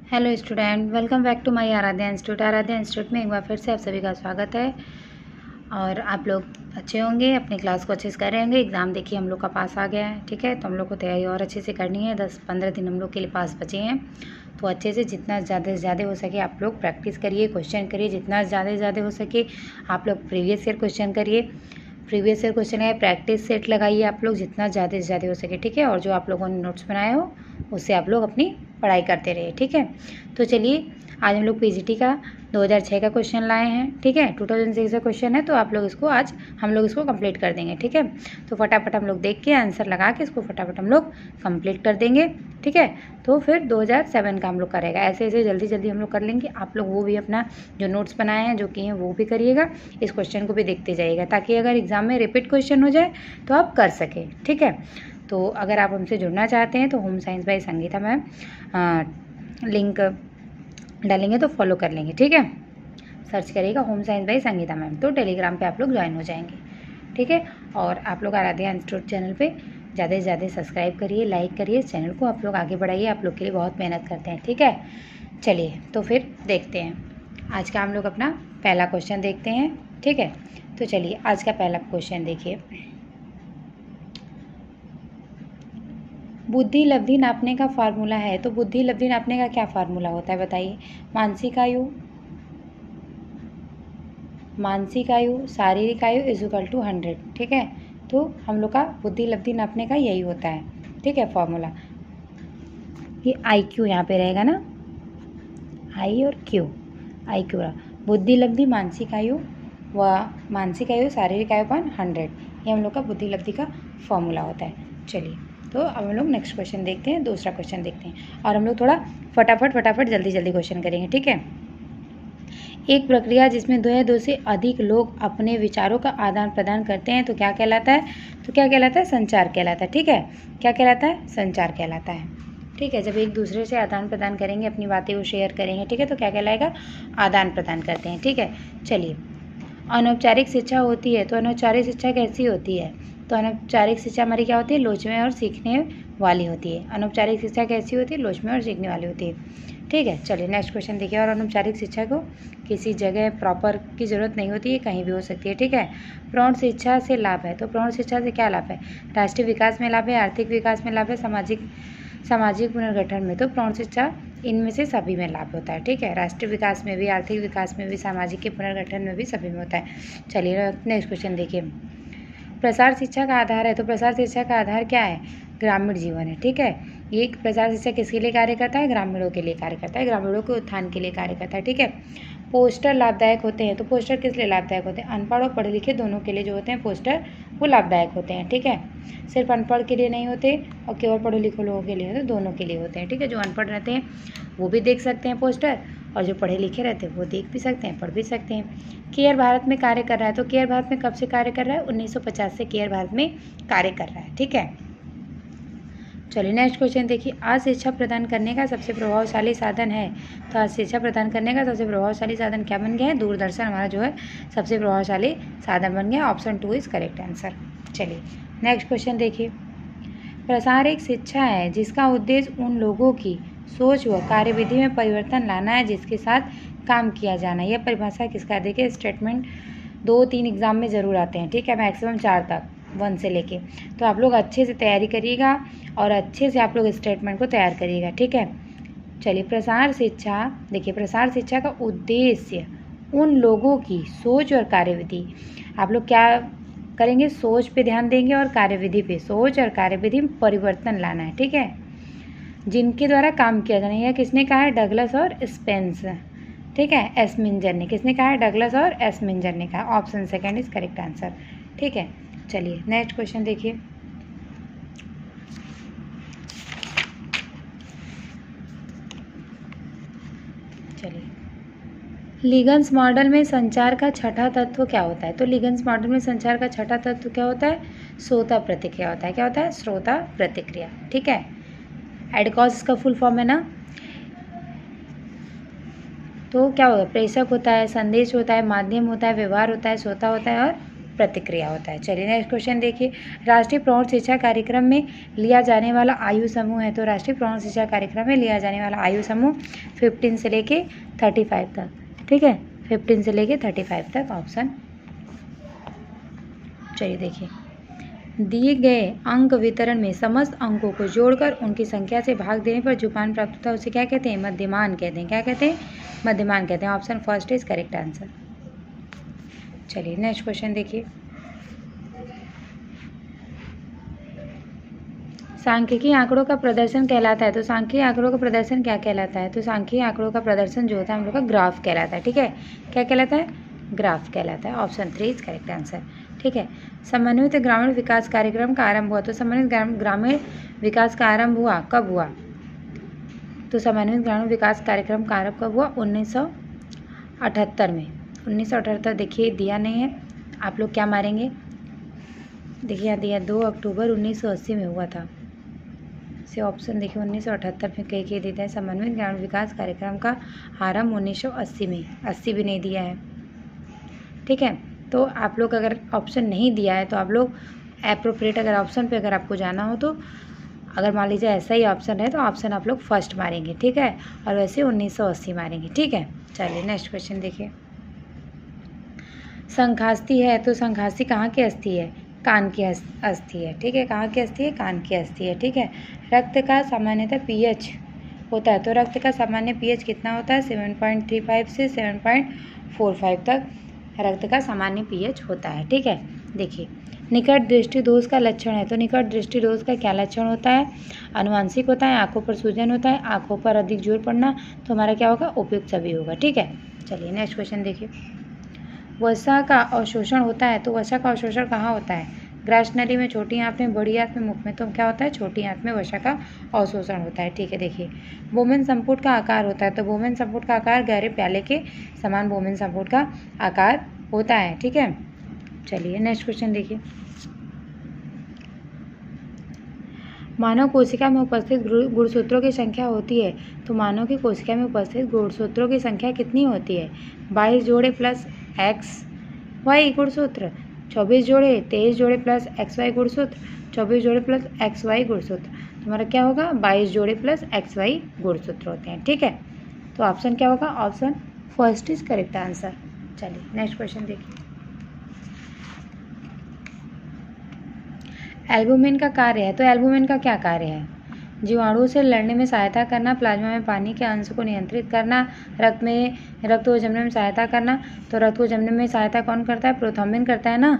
Hello student, welcome back to my Aaradhya institute. Aaradhya institute में एक बार फिर से आप सभी का स्वागत है। और आप लोग अच्छे होंगे, अपनी क्लास को अच्छे से कर रहे होंगे। एग्ज़ाम देखिए हम लोग का पास आ गया है, ठीक है। तो हम लोग को तैयारी और अच्छे से करनी है। 10-15 दिन हम लोग के लिए पास बचे हैं, तो अच्छे से जितना ज़्यादा से ज़्यादा हो सके आप लोग प्रैक्टिस करिए, क्वेश्चन करिए। जितना ज़्यादा से ज़्यादा हो सके आप लोग प्रीवियस ईयर क्वेश्चन करिए, प्रीवियस ईयर क्वेश्चन है प्रैक्टिस सेट लगाइए आप लोग जितना ज़्यादा से ज़्यादा हो सके, ठीक है। और जो आप लोगों ने नोट्स बनाए हो उससे आप लोग अपनी पढ़ाई करते रहिए, ठीक है। तो चलिए आज हम लोग पीजीटी का 2006 का क्वेश्चन लाए हैं, ठीक है। 2006 का क्वेश्चन है, तो आप लोग इसको आज हम लोग इसको कंप्लीट कर देंगे, ठीक है। तो फटाफट हम लोग देख के आंसर लगा के इसको फटाफट हम लोग कंप्लीट कर देंगे, ठीक है। तो फिर 2007 का हम लोग करेगा। ऐसे ऐसे जल्दी जल्दी हम लोग कर लेंगे। आप लोग वो भी अपना जो नोट्स बनाए हैं जो कि हैं वो भी करिएगा, इस क्वेश्चन को भी देखते जाइएगा, ताकि अगर एग्जाम में रिपीट क्वेश्चन हो जाए तो आप कर सकें, ठीक है। तो अगर आप हमसे जुड़ना चाहते हैं तो home science by Sangeeta ma'am link डालेंगे तो फॉलो कर लेंगे, ठीक है। सर्च करिएगा home science by Sangeeta ma'am, तो टेलीग्राम पे आप लोग ज्वाइन हो जाएंगे, ठीक है। और आप लोग आराध्या इंस्टीट्यूट चैनल पे ज़्यादा से ज़्यादा सब्सक्राइब करिए, लाइक करिए, इस चैनल को आप लोग आगे बढ़ाइए। आप लोग के लिए बहुत मेहनत करते हैं, ठीक है। चलिए तो फिर देखते हैं आज का हम लोग अपना पहला क्वेश्चन देखते हैं, ठीक है। तो चलिए आज का पहला क्वेश्चन देखिए। बुद्धि लब्धि नापने का फार्मूला है, तो बुद्धि लब्धि नापने का क्या फार्मूला होता है बताइए। मानसिक आयु शारीरिक आयु इज़ 100, ठीक है। तो हम लोग का बुद्धि लब्धि नापने का यही होता है, ठीक है, फॉर्मूला। ये IQ यहाँ पे रहेगा ना, आई और क्यू, IQ बुद्धि लब्धि मानसिक आयु व मानसिक आयु शारीरिक आयु पर 100, ये हम लोग का बुद्धि लब्धि का फॉर्मूला होता है। चलिए तो अब हम लोग नेक्स्ट क्वेश्चन देखते हैं, दूसरा क्वेश्चन देखते हैं। और हम लोग थोड़ा फटाफट जल्दी जल्दी क्वेश्चन करेंगे, ठीक है। एक प्रक्रिया जिसमें दो से अधिक लोग अपने विचारों का आदान प्रदान करते हैं तो क्या कहलाता है। तो क्या कहलाता है, संचार कहलाता है, ठीक है। क्या कहलाता है, संचार कहलाता है, ठीक है। जब एक दूसरे से आदान प्रदान करेंगे, अपनी बातें वो शेयर करेंगे, ठीक है, तो क्या कहलाएगा, आदान प्रदान करते हैं, ठीक है। चलिए अनौपचारिक शिक्षा होती है, तो अनौपचारिक शिक्षा कैसी होती है। तो अनौपचारिक शिक्षा हमारी क्या होती है, लोचमे और सीखने वाली होती है। अनौपचारिक शिक्षा कैसी होती है, लोचमे और सीखने वाली होती है, ठीक है। चलिए नेक्स्ट क्वेश्चन देखिए। और अनौपचारिक शिक्षा को किसी जगह प्रॉपर की ज़रूरत नहीं होती है, कहीं भी हो सकती है, ठीक है। प्रौढ़ शिक्षा से लाभ है, तो प्रौढ़ शिक्षा से क्या लाभ है, राष्ट्रीय विकास में लाभ है, आर्थिक विकास में लाभ है, सामाजिक पुनर्गठन में। तो प्रौढ़ शिक्षा इनमें से सभी में लाभ होता है, ठीक है। राष्ट्रीय विकास में भी, आर्थिक विकास में भी, सामाजिक के पुनर्गठन में भी, सभी में होता है। चलिए नेक्स्ट क्वेश्चन देखिए। प्रसार शिक्षा का आधार है, तो प्रसार शिक्षा का आधार क्या है, ग्रामीण जीवन है, ठीक है। ये प्रसार शिक्षा किसके लिए कार्य करता है, ग्रामीणों के लिए कार्य करता है, ग्रामीणों के उत्थान के लिए कार्य करता है, ठीक है। पोस्टर लाभदायक होते हैं, तो पोस्टर किस लिए लाभदायक होते हैं, अनपढ़ और पढ़े लिखे दोनों के लिए जो होते हैं पोस्टर वो लाभदायक होते हैं, ठीक है। सिर्फ अनपढ़ के लिए नहीं होते और केवल पढ़े लिखे लोगों के लिए होते, दोनों के लिए होते हैं, ठीक है। जो अनपढ़ रहते हैं वो भी देख सकते हैं पोस्टर, और जो पढ़े लिखे रहते हैं वो देख भी सकते हैं, पढ़ भी सकते हैं। केयर भारत में कार्य कर रहा है, तो केयर भारत में कब से कार्य कर रहा है, 1950 से केयर भारत में कार्य कर रहा है, ठीक है। चलिए नेक्स्ट क्वेश्चन देखिए। आज शिक्षा प्रदान करने का सबसे प्रभावशाली साधन है, तो आज शिक्षा प्रदान करने का सबसे प्रभावशाली साधन क्या बन गया है, दूरदर्शन हमारा जो है सबसे प्रभावशाली साधन बन गया। Option 2 is correct answer. चलिए नेक्स्ट क्वेश्चन देखिए। प्रसार एक शिक्षा है जिसका उद्देश्य उन लोगों की सोच व कार्यविधि में परिवर्तन लाना है जिसके साथ काम किया जाना। यह परिभाषा किसका, देखिए स्टेटमेंट 2-3 एग्जाम में ज़रूर आते हैं, ठीक है, मैक्सिमम 4 तक 1 से लेके। तो आप लोग अच्छे से तैयारी करिएगा और अच्छे से आप लोग स्टेटमेंट को तैयार करिएगा, ठीक है। चलिए प्रसार शिक्षा देखिए, प्रसार शिक्षा का उद्देश्य उन लोगों की सोच और कार्यविधि, आप लोग क्या करेंगे, सोच पे ध्यान देंगे और कार्यविधि पे, सोच और कार्यविधि में परिवर्तन लाना है, ठीक है, जिनके द्वारा काम किया जाना है। यह किसने कहा है, डगलस और स्पेंस, ठीक है, एस्मिंजर ने, किसने कहा है, डगलस और एस्मिंजर ने कहा। Option second is correct answer, ठीक है। चलिए नेक्स्ट क्वेश्चन देखिए। चलिए लीगन्स मॉडल में संचार का छठा तत्व क्या होता है, तो लीगन्स मॉडल में संचार का छठा तत्व क्या होता है, श्रोता प्रतिक्रिया होता है। क्या होता है, श्रोता प्रतिक्रिया, ठीक है। एडकॉस इसका फुल फॉर्म है ना। तो क्या होगा, प्रेषक होता है, संदेश होता है, माध्यम होता है, व्यवहार होता है, श्रोता होता है और प्रतिक्रिया होता है। चलिए नेक्स्ट क्वेश्चन देखिए, राष्ट्रीय प्रौढ़ शिक्षा कार्यक्रम में लिया जाने वाला आयु समूह है। तो राष्ट्रीय प्रौढ़ शिक्षा कार्यक्रम में लिया जाने वाला आयु समूह 15 से लेके 35 तक, ठीक है, 15 से लेके 35 तक ऑप्शन। चलिए देखिए, दिए गए अंक वितरण में समस्त अंकों को जोड़कर उनकी संख्या से भाग देने पर जो मान प्राप्त होता है उसे क्या कहते हैं? मध्यमान कहते हैं। क्या कहते हैं? मध्यमान कहते हैं। Option first is correct answer. चलिए नेक्स्ट क्वेश्चन देखिए, सांख्यिकी आंकड़ों का प्रदर्शन कहलाता है। तो सांख्यिकी आंकड़ों का प्रदर्शन क्या कहलाता है? तो सांख्यिकी आंकड़ों का प्रदर्शन जो होता है हम लोग का ग्राफ कहलाता है, ठीक है। क्या कहलाता है? ग्राफ कहलाता है। ऑप्शन 3 इज करेक्ट आंसर, ठीक है। समन्वित ग्रामीण विकास कार्यक्रम का आरंभ हुआ। तो समन्वित ग्रामीण विकास का आरंभ हुआ कब हुआ? तो समन्वित ग्रामीण विकास कार्यक्रम का आरंभ कब हुआ? 1978 में। 1978 देखिए दिया नहीं है, आप लोग क्या मारेंगे? देखिए यहाँ दिया 2 अक्टूबर 1980 में हुआ था। से ऑप्शन देखिए 1978 में कह देता है। समन्वित ग्रामीण विकास कार्यक्रम का आरंभ 1980 में, 80 भी नहीं दिया है, ठीक है। तो आप लोग अगर ऑप्शन नहीं दिया है तो आप लोग एप्रोप्रिएट अगर ऑप्शन पे अगर आपको जाना हो तो अगर मान लीजिए ऐसा ही ऑप्शन है तो ऑप्शन आप लोग फर्स्ट मारेंगे, ठीक है, और वैसे 1980 मारेंगे, ठीक है। चलिए नेक्स्ट क्वेश्चन देखिए, संखास्ती है। तो संखास्ती कहाँ की अस्थि है? कान की अस्थि है, ठीक है। कहाँ की अस्थि है? कान की अस्थि है, ठीक है। रक्त का सामान्यतः पीएच होता है। तो रक्त का सामान्य पीएच कितना होता है? 7.35 से 7.45 तक रक्त का सामान्य पीएच होता है, ठीक है। देखिए, निकट दृष्टि दोष का लक्षण है। तो निकट दृष्टि दोष का क्या लक्षण होता है? अनुवांशिक होता है, आंखों पर सूजन होता है, आंखों पर अधिक जोर पड़ना। तो हमारा क्या होगा? उपयुक्त सभी होगा, ठीक है। चलिए नेक्स्ट क्वेश्चन देखिए, वसा का अवशोषण होता है। तो वसा का अवशोषण कहाँ होता है? ग्रास नली में, छोटी आंत में, बड़ी आंत में, मुख में। तो क्या होता है? छोटी आंत में वसा का अवशोषण होता है, ठीक है। देखिए, बोमेन संपुट का आकार होता है। तो बोमेन संपुट का आकार गहरे प्याले के समान बोमेन संपुट का आकार होता है, ठीक है। चलिए नेक्स्ट क्वेश्चन देखिए, मानव कोशिका में उपस्थित गुणसूत्रों की संख्या होती है। तो मानव की कोशिका में उपस्थित गुणसूत्रों की संख्या कितनी होती है? 22 जोड़े प्लस एक्स वाई गुणसूत्र, 24 जोड़े, 23 जोड़े प्लस एक्स वाई गुणसूत्र, 24 जोड़े प्लस एक्स वाई गुणसूत्र। तुम्हारा क्या होगा? 22 जोड़े प्लस एक्स वाई गुणसूत्र होते हैं, ठीक है। तो ऑप्शन क्या होगा? Option first is correct answer. चलिए नेक्स्ट क्वेश्चन देखिए, एल्बुमिन का कार्य है। तो एल्बुमिन का क्या कार्य है? जीवाणुओं से लड़ने में सहायता करना, प्लाज्मा में पानी के अंश को नियंत्रित करना, रक्त को जमने में सहायता करना। तो रक्त को जमने में सहायता कौन करता है? प्रोथ्रोम्बिन करता है ना,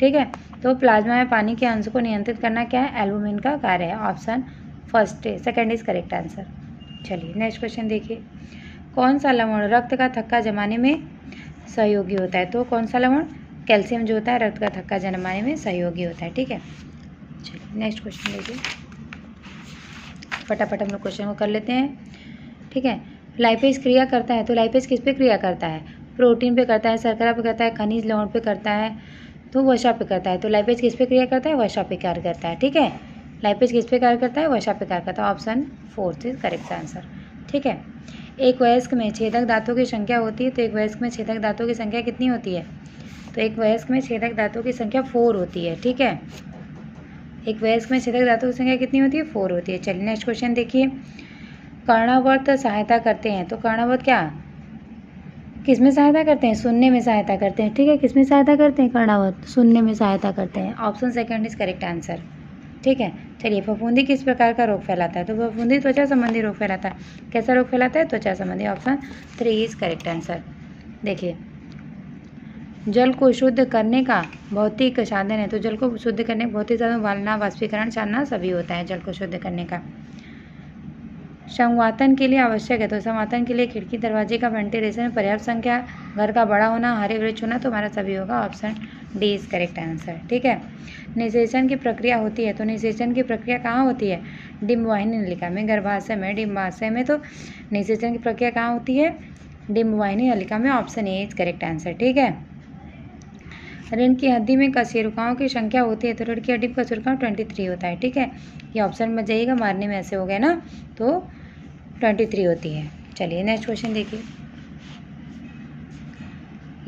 ठीक है। तो प्लाज्मा में पानी के अंश को नियंत्रित करना क्या है? एल्बुमिन का कार्य है। ऑप्शन फर्स्ट है, सेकेंड इज करेक्ट आंसर। चलिए नेक्स्ट क्वेश्चन देखिए, कौन सा लवण रक्त का थक्का जमाने में सहयोगी होता है? तो कौन सा लवण? कैल्शियम जो होता है रक्त का थक्का जमाने में सहयोगी होता है, ठीक है। चलिए नेक्स्ट क्वेश्चन देखिए, फटाफट हम लोग क्वेश्चन को कर लेते हैं, ठीक है। लाइपेज क्रिया करता है। तो लाइपेज किस पे क्रिया करता है? प्रोटीन पे करता है, शर्करा पे करता है, खनिज लवण पे करता है, तो वसा पे करता है। तो लाइपेज किस पे क्रिया करता है? वसा पे कार्य करता है, ठीक है। लाइपेज किस पे कार्य करता है? वसा पे कार्य करता है। Option fourth is correct answer, ठीक है। एक वयस्क में छेदक दांतों की संख्या होती है। तो एक वयस्क में छेदक दांतों की संख्या कितनी होती है? तो एक वयस्क में छेदक दांतों की संख्या 4 होती है, ठीक है। एक वयस्क में छेदक दांतों की संख्या कितनी होती है? 4 होती है। चलिए नेक्स्ट क्वेश्चन देखिए, कर्णवर्त सहायता करते हैं। तो कर्णवर्त क्या किस में सहायता करते हैं? सुनने में सहायता करते हैं, ठीक है। किस में सहायता करते हैं? कर्णवर्त सुनने में सहायता करते हैं। Option second is correct answer, ठीक है। चलिए, फफूंदी किस प्रकार का रोग फैलाता है? तो फफूंदी त्वचा संबंधी रोग फैलाता है। कैसा रोग फैलाता है? त्वचा संबंधी। Option 3 is correct answer. देखिए, जल को शुद्ध करने का भौतिक साधन है। तो जल को शुद्ध करने का भौतिक साधन उबालना, वाष्पीकरण, छानना सभी होता है जल को शुद्ध करने का। संवातन के लिए आवश्यक है। तो संवातन के लिए खिड़की दरवाजे का वेंटिलेशन, पर्याप्त संख्या, घर का बड़ा होना, हरे वृक्ष होना। तो हमारा सभी होगा। Option D is correct answer, ठीक है। निषेचन की प्रक्रिया होती है। तो निषेचन की प्रक्रिया कहाँ होती है? डिम्बवाहिनी नलिका में, गर्भाशय में, डिम्बाशय में। तो निषेचन की प्रक्रिया कहाँ होती है? डिम्बवाहिनी नलिका में। Option A is correct answer, ठीक है। ऋण की हड्डी में कशेरुकाओं की संख्या होती है। तो ऋण की हड्डी में कशेरुकाओं 23 होता है, ठीक है। ये ऑप्शन में जाइएगा, मारने में ऐसे हो गए ना, तो 23 होती है। चलिए नेक्स्ट क्वेश्चन देखिए,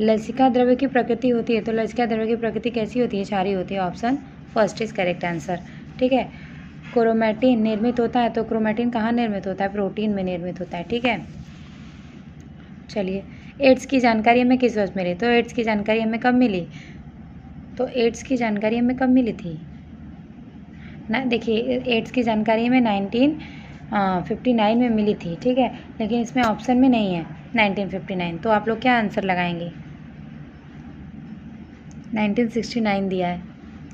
लसिका द्रव्य की प्रकृति होती है, तो लसिका द्रव्य की प्रकृति कैसी होती है? क्षारीय होती है। Option first is correct answer. ठीक है। क्रोमैटिन निर्मित होता है, तो क्रोमैटिन कहाँ निर्मित होता है? प्रोटीन में निर्मित होता है। ठीक है। चलिए, एड्स की जानकारी हमें किस वर्ष मिली? तो एड्स की जानकारी हमें कब मिली? तो एड्स की जानकारी हमें कब मिली थी ना? देखिए, एड्स की जानकारी हमें 1959 में मिली थी। ठीक है, लेकिन इसमें ऑप्शन में नहीं है 1959, तो आप लोग क्या आंसर लगाएंगे? 1969 दिया है।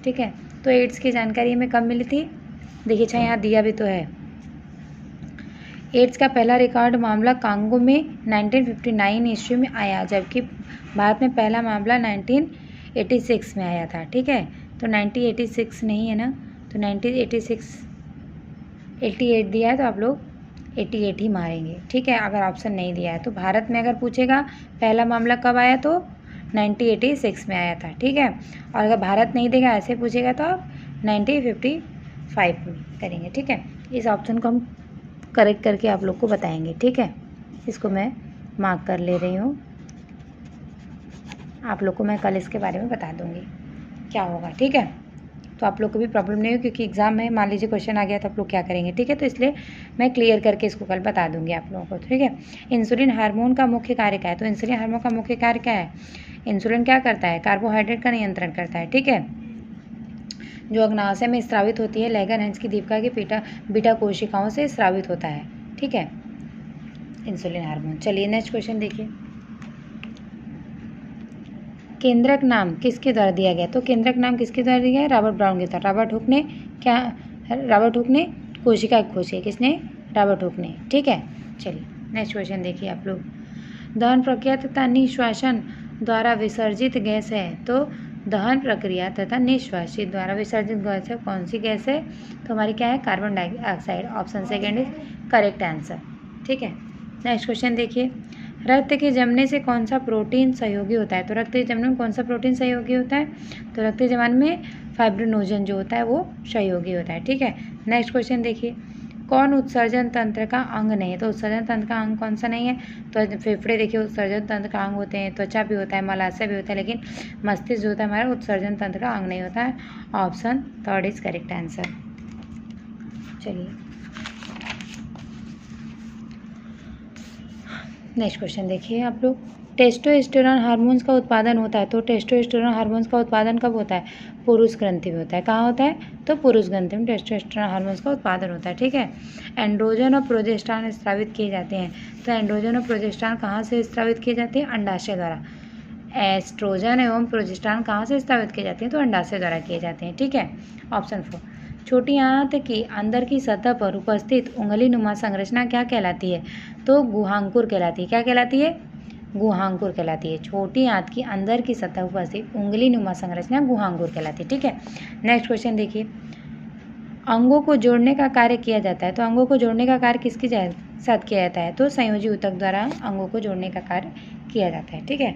ठीक है, तो एड्स की जानकारी हमें कब मिली थी? देखिए, अच्छा यहाँ दिया भी तो है। एड्स का पहला रिकॉर्ड मामला कांगो में 1959 ईस्वी में आया, जबकि भारत में पहला मामला 1986 में आया था। ठीक है, तो 1986 नहीं है ना, तो 88 दिया है, तो आप लोग 88 ही मारेंगे। ठीक है, अगर ऑप्शन नहीं दिया है तो भारत में अगर पूछेगा पहला मामला कब आया तो 1986 में आया था। ठीक है, और अगर भारत नहीं देगा, ऐसे पूछेगा तो आप 1955 में करेंगे। ठीक है, इस ऑप्शन को हम करेक्ट करके आप लोग को बताएंगे। ठीक है, इसको मैं मार्क कर ले रही हूँ, आप लोग को मैं कल इसके बारे में बता दूँगी क्या होगा। ठीक है, तो आप लोग को भी प्रॉब्लम नहीं हो, क्योंकि एग्जाम में मान लीजिए क्वेश्चन आ गया तो आप लोग क्या करेंगे। ठीक है, तो इसलिए मैं क्लियर करके इसको कल बता दूंगी आप लोगों को। ठीक है, इंसुलिन हार्मोन का मुख्य कार्य क्या है? तो इंसुलिन हार्मोन का मुख्य कार्य क्या है? इंसुलिन क्या करता है? कार्बोहाइड्रेट का नियंत्रण करता है। ठीक है, जो अग्नाशय में स्रावित होती है, लैंगरहैंस की दीपिका की बीटा कोशिकाओं से स्रावित होता है। ठीक है, इंसुलिन हार्मोन। चलिए नेक्स्ट क्वेश्चन देखिए, केंद्रक नाम किसके द्वारा दिया गया? तो केंद्रक नाम किसके द्वारा दिया गया है? रॉबर्ट ब्राउन के द्वारा। रॉबर्ट हुक ने कोशिका खोज की। किसने? रॉबर्ट हुक ने। ठीक है, चलिए नेक्स्ट क्वेश्चन देखिए आप लोग, दहन प्रक्रिया तथा निश्वासन द्वारा विसर्जित गैस है, तो दहन प्रक्रिया तथा निश्वासित द्वारा विसर्जित गैस है, कौन सी गैस है? तो हमारी क्या है? Carbon dioxide. Option second is correct answer. ठीक है, नेक्स्ट क्वेश्चन देखिए, रक्त के जमने से कौन सा प्रोटीन सहयोगी होता है? तो रक्त के जमने में कौन सा प्रोटीन सहयोगी होता है? तो रक्त के जमन में फाइब्रिनोजन जो होता है वो सहयोगी होता है। ठीक है, नेक्स्ट क्वेश्चन देखिए, कौन उत्सर्जन तंत्र का अंग नहीं है? तो उत्सर्जन तंत्र का अंग कौन सा नहीं है? तो फेफड़े देखिए उत्सर्जन तंत्र का अंग होते हैं, त्वचा भी होता है, मलाशय भी होता है, लेकिन मस्तिष्क जो होता है हमारा उत्सर्जन तंत्र का अंग नहीं होता है। Option third is correct answer. चलिए नेक्स्ट क्वेश्चन देखिए आप लोग, टेस्टोस्टेरोन हार्मोन्स का उत्पादन होता है, तो टेस्टोस्टेरोन हार्मोन्स का उत्पादन कब होता है? पुरुष ग्रंथि में होता है। कहाँ होता है? तो पुरुष ग्रंथि में टेस्टोस्टेरोन हार्मोन्स का उत्पादन होता है। ठीक है, एंड्रोजन और प्रोजेस्टेरॉन स्रावित किए जाते हैं, तो एंड्रोजन और प्रोजेस्टेरॉन कहाँ से स्रावित किए जाते हैं? अंडाशय द्वारा। एस्ट्रोजन एवं प्रोजेस्टेरॉन कहाँ से स्रावित किए जाते हैं? तो अंडाशय द्वारा किए जाते हैं। ठीक है, ऑप्शन 4, छोटी आंत की अंदर की सतह पर उपस्थित उंगली नुमा संरचना क्या कहलाती है? तो गुहांकुर कहलाती है। क्या कहलाती है? गुहांकुर कहलाती है। छोटी आंत की अंदर की सतह उपस्थित उंगली नुमा संरचना गुहांकुर कहलाती है। ठीक है, नेक्स्ट क्वेश्चन देखिए, अंगों को जोड़ने का कार्य किया जाता है, तो अंगों को जोड़ने का कार्य किसके साथ किया जाता है? तो संयोजी ऊतक द्वारा अंगों को जोड़ने का कार्य किया जाता है। ठीक है,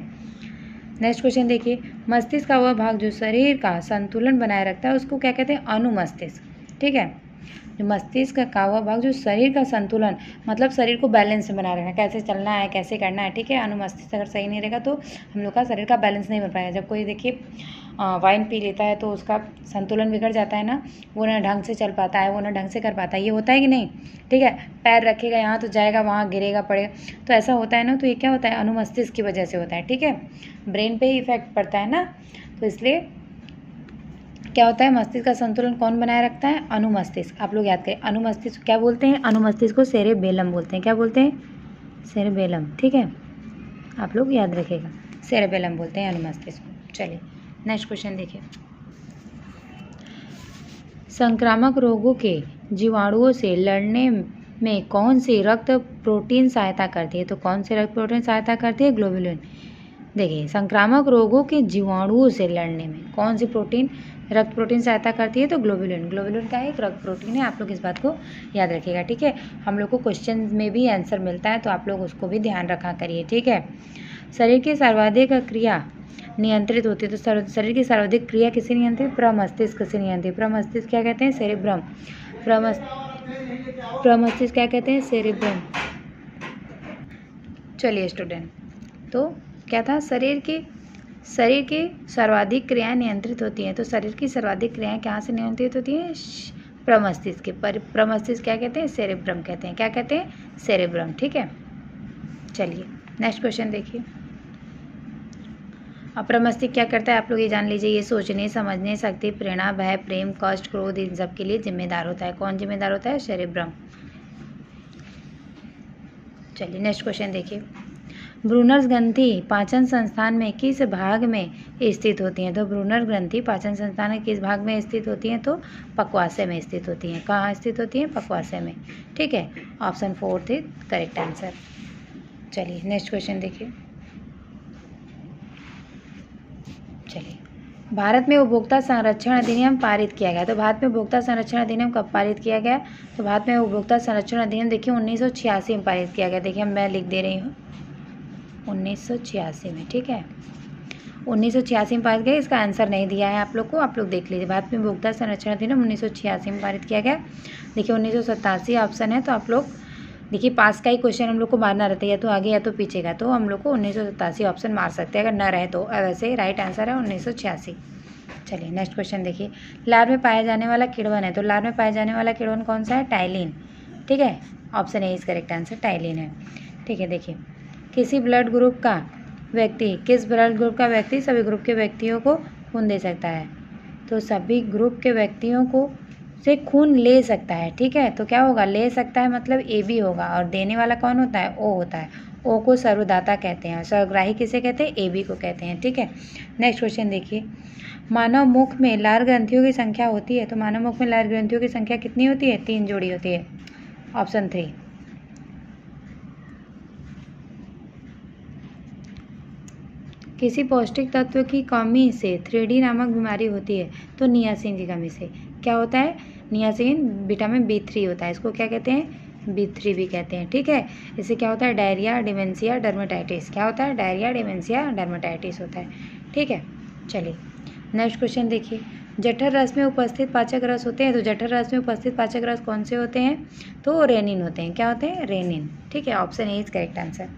नेक्स्ट क्वेश्चन देखिए, मस्तिष्क का वह भाग जो शरीर का संतुलन बनाए रखता है उसको क्या कहते हैं? अनुमस्तिष्क। ठीक है, जो मस्तिष्क का वह भाग जो शरीर का संतुलन, मतलब शरीर को बैलेंस में बना रखना, कैसे चलना है, कैसे करना है। ठीक है, अनुमस्तिष्क अगर सही नहीं रहेगा तो हम लोग का शरीर का बैलेंस नहीं बन पाएगा। जब कोई देखिए वाइन पी लेता है तो उसका संतुलन बिगड़ जाता है ना, वो ना ढंग से चल पाता है, वो ना ढंग से कर पाता है, ये होता है कि नहीं? ठीक है, पैर रखेगा यहाँ तो जाएगा वहाँ, गिरेगा पड़ेगा, तो ऐसा होता है ना, तो ये क्या होता है? अनुमस्तिष्क की वजह से होता है। ठीक है, ब्रेन पे ही इफेक्ट पड़ता है ना, तो इसलिए क्या होता है? मस्तिष्क का संतुलन कौन बनाए रखता है? अनुमस्तिष्क। आप लोग याद करें, अनुमस्तिष्क क्या बोलते हैं? अनुमस्तिष्क को सेरेबेलम बोलते हैं। क्या बोलते हैं? सेरेबेलम। ठीक है, आप लोग याद रखिएगा, सेरेबेलम बोलते हैं अनुमस्तिष्क को। चलिए नेक्स्ट क्वेश्चन देखिए, संक्रामक रोगों के जीवाणुओं से लड़ने में कौन सी रक्त प्रोटीन सहायता करती है? तो कौन सी रक्त प्रोटीन सहायता करती है? ग्लोबुलिन। देखिए, संक्रामक रोगों के जीवाणुओं से लड़ने में कौन सी प्रोटीन रक्त प्रोटीन सहायता करती है? तो ग्लोबुलिन। ग्लोबुलिन का एक रक्त प्रोटीन है, आप लोग इस बात को याद रखिएगा। ठीक है, हम लोग को क्वेश्चन में भी आंसर मिलता है, तो आप लोग उसको भी ध्यान रखा करिए। ठीक है, शरीर की सर्वाधिक क्रिया नियंत्रित होती है, तो शरीर की सर्वाधिक क्रिया किसे नियंत्रित? प्रमस्तिष्क से नियंत्रित। प्रमस्तिष्क क्या कहते हैं? सेरेब्रम। प्रमस्तिष्क क्या कहते हैं? सेरेब्रम। चलिए स्टूडेंट, तो क्या था, शरीर की सर्वाधिक क्रियाएं नियंत्रित होती हैं। तो शरीर की सर्वाधिक क्रियाएं कहाँ से नियंत्रित होती हैं, प्रमस्तिष्क के। प्रमस्तिष्क क्या कहते हैं, सेरेब्रम कहते हैं। क्या कहते हैं, सेरेब्रम। ठीक है, चलिए नेक्स्ट क्वेश्चन देखिए। अप्रमस्तिष्क क्या करता है, आप लोग ये जान लीजिए। ये सोचने, समझने, शक्ति, प्रेरणा, भय, प्रेम, कष्ट, क्रोध, इन सब के लिए जिम्मेदार होता है। कौन जिम्मेदार होता है, सेरेब्रम। चलिए नेक्स्ट क्वेश्चन देखिए। ब्रूनर ग्रंथि पाचन संस्थान में किस भाग में स्थित होती हैं। तो ब्रूनर ग्रंथि पाचन संस्थान में किस भाग में स्थित होती हैं, तो पक्वाशय में स्थित होती हैं। कहाँ स्थित होती हैं, पक्वाशय में। ठीक है, ऑप्शन 4 इज करेक्ट आंसर। चलिए नेक्स्ट क्वेश्चन देखिए। चलिए, भारत में उपभोक्ता संरक्षण अधिनियम पारित किया गया। तो भारत में उपभोक्ता संरक्षण अधिनियम कब पारित किया गया, तो भारत में उपभोक्ता संरक्षण अधिनियम देखिए 1986 में पारित किया गया। देखिए मैं लिख दे रही हूँ 1986 में। ठीक है, 1986 में पारित किया। इसका आंसर नहीं दिया है आप लोग को, आप लोग देख लीजिए। भारत में उपभोक्ता संरक्षण अधिनियम 1986 में पारित किया गया। देखिए 1987 ऑप्शन है, तो आप लोग देखिए पास का ही क्वेश्चन हम लोग को मारना रहता है, या तो आगे या तो पीछे का। तो हम लोग को 1987 ऑप्शन मार सकते हैं, अगर न रहे तो। वैसे राइट आंसर है 1986। चलिए नेक्स्ट क्वेश्चन देखिए। लार में पाया जाने वाला किण्वन है। तो लार में पाया जाने वाला किण्वन कौन सा है, टाइलिन। ठीक है, option A is correct answer, ptyalin है। ठीक है, देखिए किसी ब्लड ग्रुप का व्यक्ति, किस ब्लड ग्रुप का व्यक्ति सभी ग्रुप के व्यक्तियों को खून दे सकता है। तो सभी ग्रुप के व्यक्तियों को से खून ले सकता है। ठीक है, तो क्या होगा, ले सकता है मतलब ए बी होगा, और देने वाला कौन होता है, ओ होता है। ओ को सर्वदाता कहते हैं, सर्वग्राही किसे कहते हैं, ए बी को कहते हैं। ठीक है, नेक्स्ट क्वेश्चन देखिए। मानव मुख में लार ग्रंथियों की संख्या होती है। तो मानव मुख में लार ग्रंथियों की संख्या कितनी होती है, 3 जोड़ी होती है, ऑप्शन 3। किसी पौष्टिक तत्व की कमी से 3D नामक बीमारी होती है। तो नियासिन की कमी से। क्या होता है, नियासिन विटामिन B3 होता है, इसको क्या कहते हैं, B3 भी कहते हैं। ठीक है, इससे क्या होता है, डायरिया, डिमेंशिया, डर्मेटाइटिस। क्या होता है, डायरिया, डिमेंशिया, डर्मेटाइटिस होता है। ठीक है, चलिए नेक्स्ट क्वेश्चन देखिए। जठर रस में उपस्थित पाचक रस होते हैं। तो जठर रस में उपस्थित पाचक रस कौन से होते हैं, तो रेनिन होते हैं। क्या होते हैं, रेनिन। ठीक है, option A is correct answer.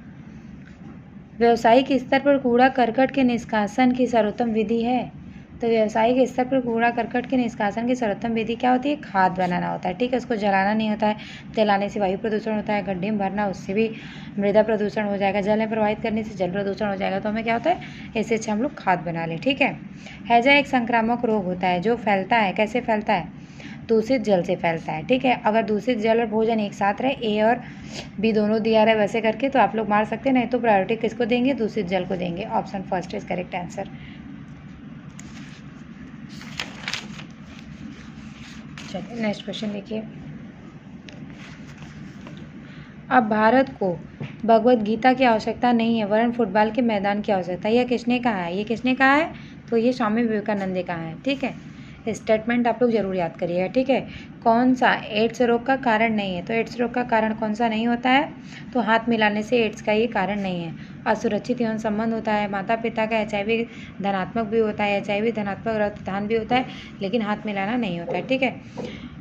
व्यावसायिक स्तर पर कूड़ा करकट के निष्कासन की सर्वोत्तम विधि है। तो व्यावसायिक स्तर पर कूड़ा करकट के निष्कासन की सर्वोत्तम विधि क्या होती है, खाद बनाना होता है। ठीक है, उसको जलाना नहीं होता है। जलाने से वायु प्रदूषण होता है, गड्ढे में भरना उससे भी मृदा प्रदूषण हो जाएगा, जल में प्रवाहित करने से जल प्रदूषण हो जाएगा। तो हमें क्या होता है, इससे अच्छा हम लोग खाद बना लें। ठीक है, हैजा एक संक्रामक रोग होता है जो फैलता है, कैसे फैलता है, दूषित जल से फैलता है। ठीक है, अगर दूषित जल और भोजन एक साथ रहे, ए और बी दोनों दिया रहे वैसे करके, तो आप लोग मार सकते हैं। नहीं तो प्रायोरिटी किसको देंगे, दूषित जल को देंगे। Option first is correct answer. चलिए नेक्स्ट क्वेश्चन देखिए। अब भारत को भगवत गीता की आवश्यकता नहीं है, वरन फुटबॉल के मैदान की आवश्यकता है। यह किसने कहा है, ये किसने कहा है, तो ये स्वामी विवेकानंद ने कहा है। ठीक है, स्टेटमेंट आप लोग जरूर याद करिएगा। ठीक है, कौन सा एड्स रोग का कारण नहीं है। तो एड्स रोग का कारण कौन सा नहीं होता है, तो हाथ मिलाने से एड्स का ये कारण नहीं है। असुरक्षित यौन संबंध होता है। माता पिता का HIV धनात्मक भी होता है, HIV धनात्मक रक्तदान भी होता है, लेकिन हाथ मिलाना नहीं होता है। ठीक है,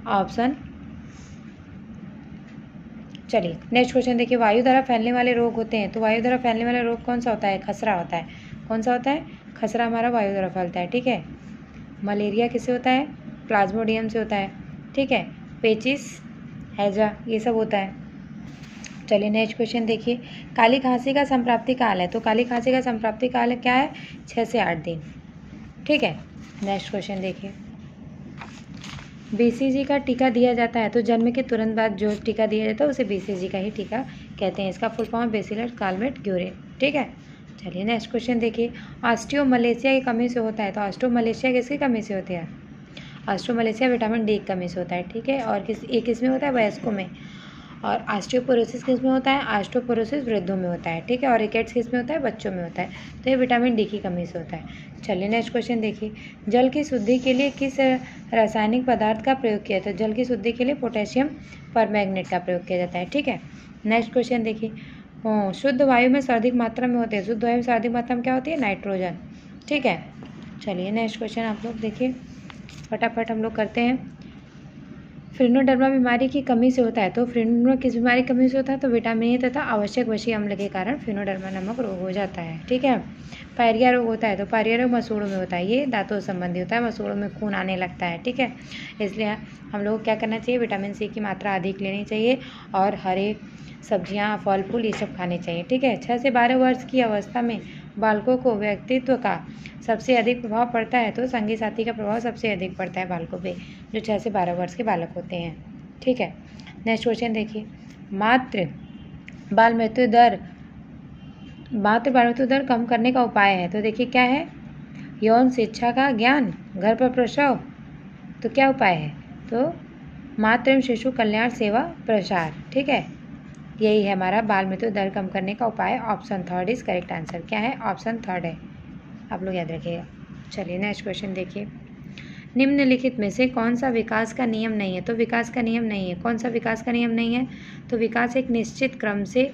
ऑप्शन। चलिए नेक्स्ट क्वेश्चन देखिए। वायु द्वारा फैलने वाले रोग होते हैं। तो वायु द्वारा फैलने वाला रोग कौन सा होता है, खसरा होता है। कौन सा होता है, खसरा हमारा वायु द्वारा फैलता है। ठीक है, मलेरिया किससे होता है, प्लाज्मोडियम से होता है। ठीक है, पेचिस, हैजा, ये सब होता है। चलिए नेक्स्ट क्वेश्चन देखिए। काली खांसी का संप्राप्ति काल है। तो काली खांसी का संप्राप्ति काल क्या है, 6 से 8 दिन। ठीक है, नेक्स्ट क्वेश्चन देखिए। BCG का टीका दिया जाता है। तो जन्म के तुरंत बाद जो टीका दिया जाता है उसे BCG का ही टीका कहते हैं। इसका फुल फॉर्म है बेसिलस कालमेट ग्यूरेन। ठीक है, चलिए नेक्स्ट क्वेश्चन देखिए। ऑस्टियोमलेशिया की कमी से होता है। तो ऑस्टियोमलेशिया किसकी कमी से होती है, ऑस्टियोमलेशिया विटामिन D की कमी से होता है। ठीक है, और किस में होता है, वयस्कों में। और ऑस्टियोपोरोसिस किस में होता है, ऑस्टियोपोरोसिस वृद्धों में होता है। ठीक है, और रिकेट्स किस में होता है, बच्चों में होता है। तो ये विटामिन D की कमी से होता है। चलिए नेक्स्ट क्वेश्चन देखिए। जल की शुद्धि के लिए किस रासायनिक पदार्थ का प्रयोग किया जाता है। जल की शुद्धि के लिए पोटेशियम परमैंगनेट का प्रयोग किया जाता है। ठीक है, नेक्स्ट क्वेश्चन देखिए। शुद्ध वायु में सर्वाधिक मात्रा में होते हैं। शुद्ध वायु में सर्वाधिक मात्रा में क्या होती है, नाइट्रोजन। ठीक है, चलिए नेक्स्ट क्वेश्चन आप लोग देखिए, फटाफट हम लोग करते हैं। फ्रिनोडर्मा बीमारी की कमी से होता है। तो फ्रिनोडर्मा किस बीमारी की कमी से होता है? तो विटामिन ए तथा आवश्यक वसी अम्ल के कारण फ्रिनोडर्मा नामक रोग हो जाता है। ठीक है। पायरिया रोग होता है। तो पायरिया रोग मसूड़ों में होता है, ये दांतों संबंधी होता है, मसूड़ों में खून आने लगता है। ठीक है, इसलिए हम लोग को क्या करना चाहिए? विटामिन सी की मात्रा अधिक लेनी चाहिए और हरे सब्जियां, फल फूल ये सब खाने चाहिए। ठीक है। 6 से 12 वर्ष की अवस्था में बालकों को व्यक्तित्व का सबसे अधिक प्रभाव पड़ता है। तो संगी साथी का प्रभाव सबसे अधिक पड़ता है बालकों पे, जो 6 से 12 वर्ष के बालक होते हैं। ठीक है। नेक्स्ट क्वेश्चन देखिए, मातृ बाल मृत्यु दर कम करने का उपाय है। तो देखिए क्या है? यौन शिक्षा का ज्ञान, घर पर प्रसव। तो क्या उपाय है? तो मातृ एवं शिशु कल्याण सेवा प्रसार। ठीक है, यही है हमारा बाल मृत्यु दर कम करने का उपाय। Option 3 is correct answer. क्या है? ऑप्शन 3 है, आप लोग याद रखिएगा। चलिए नेक्स्ट क्वेश्चन देखिए, निम्नलिखित में से कौन सा विकास का नियम नहीं है? तो विकास का नियम नहीं है। कौन सा विकास का नियम नहीं है? तो विकास एक निश्चित क्रम से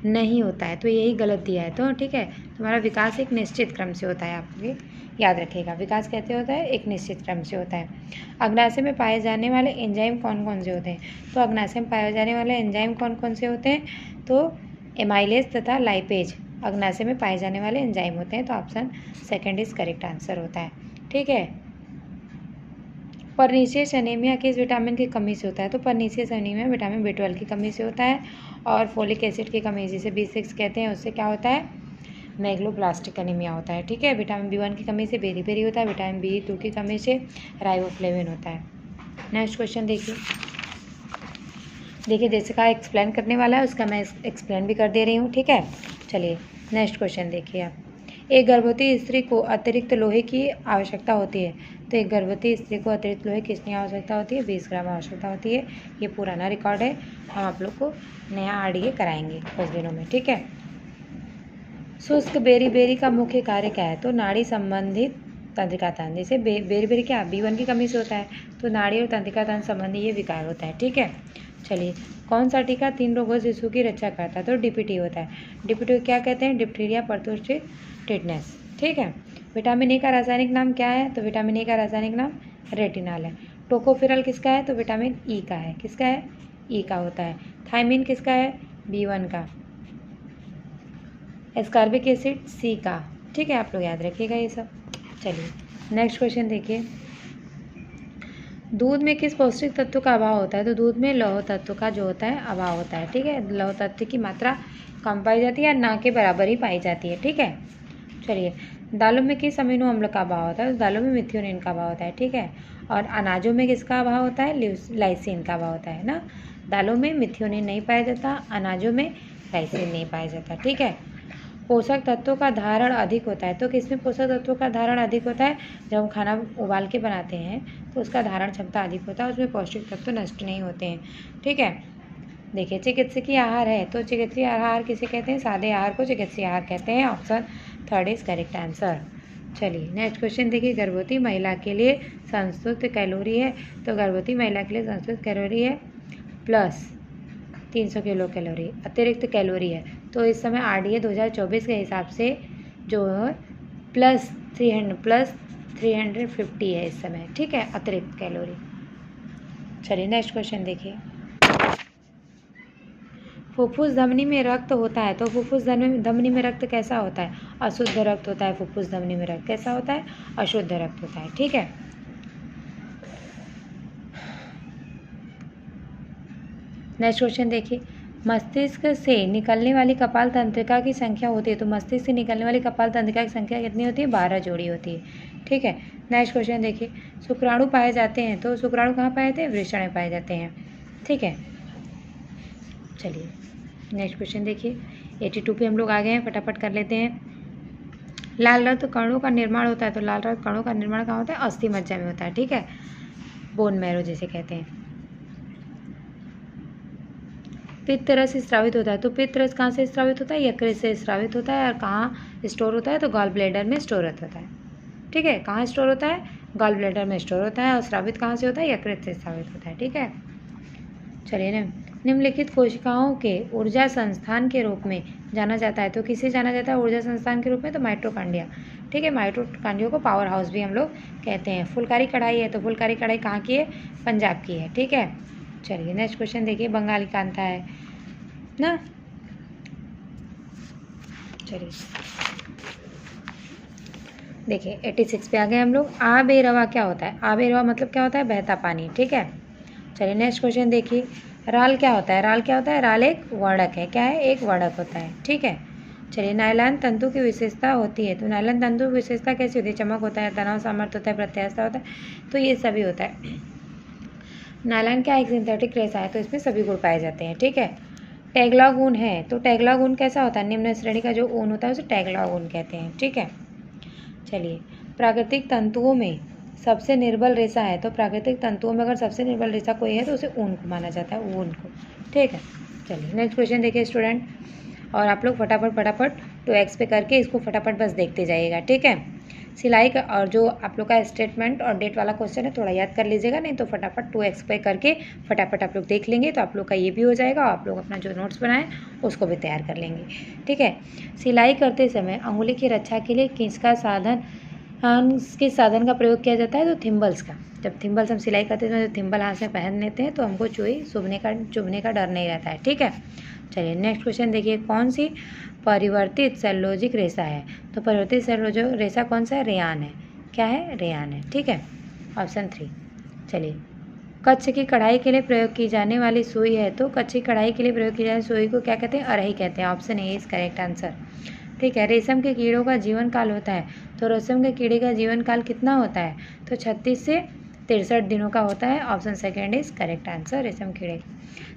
नहीं होता है, तो यही गलत दिया है। तो ठीक है, तुम्हारा विकास एक निश्चित क्रम से होता है, आप ये याद रखिएगा। विकास कैसे होता है? एक निश्चित क्रम से होता है। अग्नाशय में पाए जाने वाले एंजाइम कौन कौन से होते हैं? तो अग्नाशय में पाए जाने वाले एंजाइम कौन कौन से होते हैं? तो एमाइलेज तथा लाइपेज अग्नाशय में पाए जाने वाले एंजाइम होते हैं। तो ऑप्शन 2 इज करेक्ट आंसर होता है। ठीक है। परनीशियस एनीमिया किस विटामिन की कमी से होता है? तो परनीशियस एनीमिया विटामिन B12 की कमी से होता है। और फोलिक एसिड की कमी, जिसे B6 कहते हैं, उससे क्या होता है? मेगलोब्लास्टिक एनीमिया होता है। ठीक है। विटामिन B1 की कमी से बेरी होता है। विटामिन B2 की कमी से राइबोफ्लेविन होता है। नेक्स्ट क्वेश्चन देखिए, जैसे का एक्सप्लेन करने वाला है उसका मैं एक्सप्लेन भी कर दे रही हूँ। ठीक है। चलिए नेक्स्ट क्वेश्चन देखिए आप, एक गर्भवती स्त्री को अतिरिक्त लोहे की आवश्यकता होती है। तो एक गर्भवती स्त्री को अतिरिक्त लोहे कितनी आवश्यकता होती है? 20 ग्राम आवश्यकता होती है। ये पुराना रिकॉर्ड है, हम आप लोग को नया RDA कराएंगे कुछ दिनों में। ठीक है। शुष्क बेरी का मुख्य कार्य क्या है? तो नाड़ी संबंधित तंत्रिका तंत्र, जैसे बेरी क्या B1 की कमी से होता है, तो नाड़ी और तंत्रिका तंत्र संबंधी ये विकार होता है। ठीक है। चलिए, कौन सा टीका 3 रोगों से शिशु की रक्षा करता है? तो DPT होता है। DPT क्या कहते हैं? Diphtheria, pertussis, tetanus. ठीक है। विटामिन ए का रासायनिक नाम क्या है? तो विटामिन ए का रासायनिक नाम रेटिनॉल है। टोकोफेरल किसका है? तो विटामिन ई का है। किसका है? ई का होता है। थायमिन किसका है? B1 का। एस्कॉर्बिक एसिड C का। ठीक है, आप लोग याद रखिएगा ये सब। चलिए नेक्स्ट क्वेश्चन देखिए, दूध में किस पौष्टिक तत्व का अभाव होता है? तो दूध में लौह तत्व का जो होता है अभाव होता है। ठीक है, लौह तत्व की मात्रा कम पाई जाती है, ना के बराबर ही पाई जाती है। ठीक है। चलिए, दालों में किस अमीनो अम्ल का अभाव होता है? तो दालों में मिथ्योनिन का अभाव होता है। ठीक है। और अनाजों में किसका अभाव होता है? लाइसिन का अभाव होता है ना। दालों में मिथ्योनिन नहीं पाया जाता, अनाजों में लाइसिन नहीं पाया जाता। ठीक है। पोषक तत्वों का धारण अधिक होता है। तो किसमें पोषक तत्वों का धारण अधिक होता है? जब हम खाना उबाल के बनाते हैं तो उसका धारण क्षमता अधिक होता है, उसमें पौष्टिक तत्व नष्ट नहीं होते हैं। ठीक है। देखिए, चिकित्सकीय आहार है, तो चिकित्सीय आहार किसे कहते हैं? सादे आहार को चिकित्सीय आहार कहते हैं। Option 3 is correct answer. चलिए नेक्स्ट क्वेश्चन देखिए, गर्भवती महिला के लिए संस्तुत कैलोरी है। तो गर्भवती महिला के लिए संस्तुत कैलोरी है प्लस 300 किलो कैलोरी, अतिरिक्त कैलोरी है। तो इस समय RDA 2024 के हिसाब से जो है प्लस 350 है इस समय। ठीक है, अतिरिक्त कैलोरी। चलिए नेक्स्ट क्वेश्चन देखिए, फुफ्फुस धमनी में रक्त होता है। तो फुफ्फुस धमनी में रक्त कैसा होता है? अशुद्ध रक्त होता है। फुफ्फुस धमनी में रक्त कैसा होता है? अशुद्ध रक्त होता है। ठीक है। नेक्स्ट क्वेश्चन देखिए, मस्तिष्क से निकलने वाली कपाल तंत्रिका की संख्या होती है। तो मस्तिष्क से निकलने वाली कपाल तंत्रिका की संख्या कितनी होती है? 12 जोड़ी होती है। ठीक है। नेक्स्ट क्वेश्चन देखिए, शुक्राणु पाए जाते हैं। तो शुक्राणु कहाँ पाए जाते हैं? वृषण में पाए जाते हैं। ठीक है। चलिए नेक्स्ट क्वेश्चन देखिए, 82 पे हम लोग आ गए हैं, फटाफट कर लेते हैं। लाल रक्त कणों का निर्माण होता है। तो लाल रक्त कणों का निर्माण कहाँ होता है? अस्थि मज्जा में होता है। ठीक है, बोन मैरो जिसे कहते हैं। पित्त रस स्रावित होता है। तो पित्त रस कहाँ से स्रावित होता है? यकृत से स्रावित होता है। और कहाँ स्टोर होता है? तो गॉल ब्लैडर में स्टोर होता है। ठीक है, कहाँ स्टोर होता है? गॉल ब्लैडर में स्टोर होता है। और स्रावित कहाँ से होता है? यकृत से स्रावित होता है। ठीक है। चलिए, निम्नलिखित कोशिकाओं के ऊर्जा संस्थान के रूप में जाना जाता है। तो किसे जाना जाता है ऊर्जा संस्थान के रूप में? तो माइटोकॉन्ड्रिया। ठीक है। माइटोकॉन्ड्रिया को पावर हाउस भी हम लोग कहते हैं। फुलकारी कढ़ाई है तो फुलकारी कढ़ाई कहाँ की है? पंजाब की है, ठीक है। चलिए नेक्स्ट क्वेश्चन देखिए, बंगाली कांता है ना। चलिए देखिए 86 पे आ गए हम लोग। आबेरवा क्या होता है? आबेरवा मतलब क्या होता है? बहता पानी, ठीक है। चलिए नेक्स्ट क्वेश्चन देखिए, राल क्या होता है? राल क्या होता है? राल एक वर्णक है। क्या है? एक वर्णक होता है, ठीक है। चलिए नायलॉन तंतु की विशेषता होती है, तो नायलॉन तंतु की विशेषता कैसी होती है? चमक होता है, तनाव सामर्थ्य होता है, प्रत्यास्थता होता है, तो ये सभी होता है। नायलॉन क्या एक सिंथेटिक रेशा है, तो इसमें सभी गुण पाए जाते हैं, ठीक है। टैगलॉग ऊन है, तो टैगलॉग ऊन कैसा होता है? निम्न श्रेणी का जो ऊन होता है उसे टैगलॉग ऊन कहते हैं, ठीक है। चलिए प्राकृतिक तंतुओं में सबसे निर्बल रेशा है, तो प्राकृतिक तंतुओं में अगर सबसे निर्बल रेशा कोई है तो उसे ऊन को माना जाता है, ऊन को, ठीक है। चलिए नेक्स्ट क्वेश्चन देखिए स्टूडेंट, और आप लोग फटाफट 2x पे करके इसको फटाफट बस देखते जाइएगा, ठीक है। सिलाई का और जो आप लोग का स्टेटमेंट और डेट वाला क्वेश्चन है थोड़ा याद कर लीजिएगा, नहीं तो फटाफट 2x पे करके फटाफट आप लोग देख लेंगे तो आप लोग का ये भी हो जाएगा और आप लोग अपना जो नोट्स बनाएं उसको भी तैयार कर लेंगे, ठीक है। सिलाई करते समय अंगुली की रक्षा के लिए किसका साधन किस साधन का प्रयोग किया जाता है? तो थिम्बल्स का। जब थिम्बल्स हम सिलाई करते हैं तो थिम्बल हाथ में पहन लेते हैं तो हमको चुभने का डर नहीं रहता है, ठीक है। चलिए नेक्स्ट क्वेश्चन देखिए, कौन सी परिवर्तित सेलोजिक रेशा है? तो परिवर्तित सेलोजिक रेशा कौन सा है? रेयान है। क्या है? रेयान है, ठीक है। ऑप्शन 3। चलिए कच्छ की कढ़ाई के लिए प्रयोग की जाने वाली सुई है, तो कच्छ की कढ़ाई के लिए प्रयोग की जाने वाली सुई को क्या कहते हैं? अरही कहते हैं। Option A is correct answer, ठीक है। रेशम के कीड़ों का जीवन काल होता है, तो रेशम के कीड़े का जीवन काल कितना होता है? तो 36 से 63 दिनों का होता है। Option second is correct answer, रेशम कीड़े।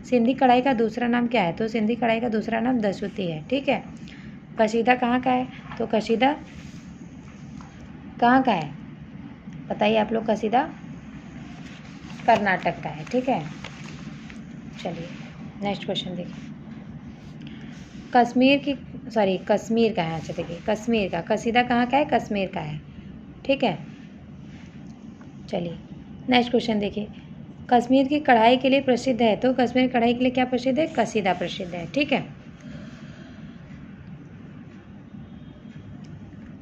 सिंधी कढ़ाई का दूसरा नाम क्या है? तो सिंधी कढ़ाई का दूसरा नाम दसूती है, ठीक है। कशीदा कहाँ का है? तो कशीदा कहाँ का है? बताइए आप लोग। कशीदा कर्नाटक का है, ठीक है। चलिए नेक्स्ट क्वेश्चन देखिए, कश्मीर का है। अच्छा देखिए कश्मीर का, कसीदा कहाँ का है? कश्मीर का है, ठीक है। चलिए नेक्स्ट क्वेश्चन देखिए, कश्मीर की कढ़ाई के लिए प्रसिद्ध है, तो कश्मीर कढ़ाई के लिए क्या प्रसिद्ध है? कसीदा प्रसिद्ध है, ठीक है।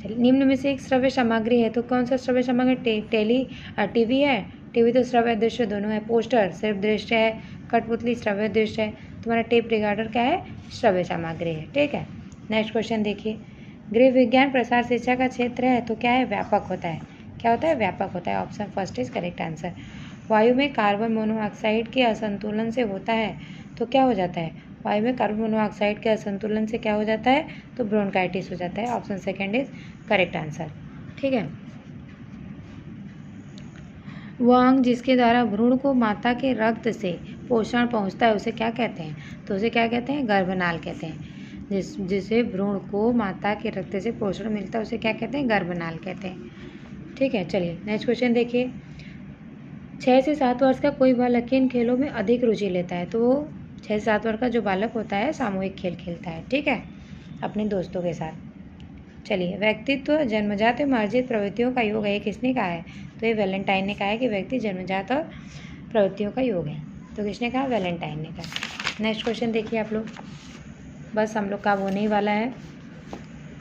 चलिए निम्न में से एक श्रव्य सामग्री है, तो कौन सा श्रव्य सामग्री? टीवी है। टीवी तो श्रव्य दृश्य दोनों है। पोस्टर सिर्फ दृश्य है। कठपुतली श्रव्य दृश्य है। तुम्हारा टेप रिकॉर्डर क्या है? श्रव्य सामग्री है, ठीक है। नेक्स्ट क्वेश्चन देखिए, गृह विज्ञान प्रसार शिक्षा का क्षेत्र है, तो क्या है? व्यापक होता है। क्या होता है? व्यापक होता है। Option first is correct answer. वायु में कार्बन मोनोऑक्साइड के असंतुलन से होता है, तो क्या हो जाता है? वायु में कार्बन मोनोऑक्साइड के असंतुलन से क्या हो जाता है? तो ब्रोंकाइटिस हो जाता है। Option second is correct answer, ठीक है। वह अंग जिसके द्वारा भ्रूण को माता के रक्त से पोषण पहुंचता है उसे क्या कहते हैं? तो उसे क्या कहते हैं? गर्भनाल कहते हैं। जिसे भ्रूण को माता के रक्त से पोषण मिलता है उसे क्या कहते हैं? गर्भनाल कहते हैं, ठीक है। चलिए नेक्स्ट क्वेश्चन देखिए, 6 से 7 वर्ष का कोई बालक किन खेलों में अधिक रुचि लेता है? तो वो 6 से 7 वर्ष का जो बालक होता है सामूहिक खेल खेलता है, ठीक है, अपने दोस्तों के साथ। चलिए व्यक्तित्व जन्मजात एवं अर्जित प्रवृत्तियों का योग है, ये किसने कहा है? तो ये वैलेंटाइन ने कहा है कि व्यक्ति जन्मजात और प्रवृत्तियों का योग है, तो किसने कहा? वैलेंटाइन ने कहा। नेक्स्ट क्वेश्चन देखिए आप लोग, बस हम लोग का होने ही वाला है।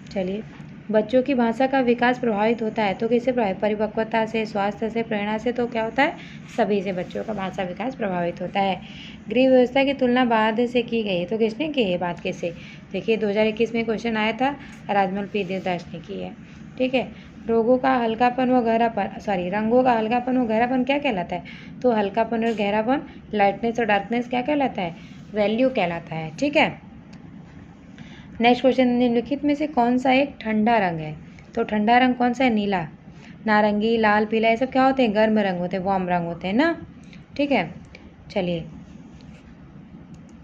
चलिए बच्चों की भाषा का विकास प्रभावित होता है, तो किससे प्रभावित? परिपक्वता से, स्वास्थ्य से, प्रेरणा से, तो क्या होता है? सभी से बच्चों का भाषा विकास प्रभावित होता है। गृह व्यवस्था की तुलना बाद से की गई है, तो किसने की है? बात किससे? देखिए 2021 में क्वेश्चन आया था, राजमल पी देवदास ने की है, ठीक है। रंगों का हल्कापन व गहरापन क्या कहलाता है? तो हल्कापन और गहरापन, लाइटनेस और डार्कनेस क्या कहलाता है? वैल्यू कहलाता है, ठीक है। नेक्स्ट क्वेश्चन, निम्नलिखित में से कौन सा एक ठंडा रंग है? तो ठंडा रंग कौन सा है? नीला, नारंगी, लाल, पीला, ये सब क्या होते हैं? गर्म रंग होते हैं, वार्म रंग होते हैं ना, ठीक है। चलिए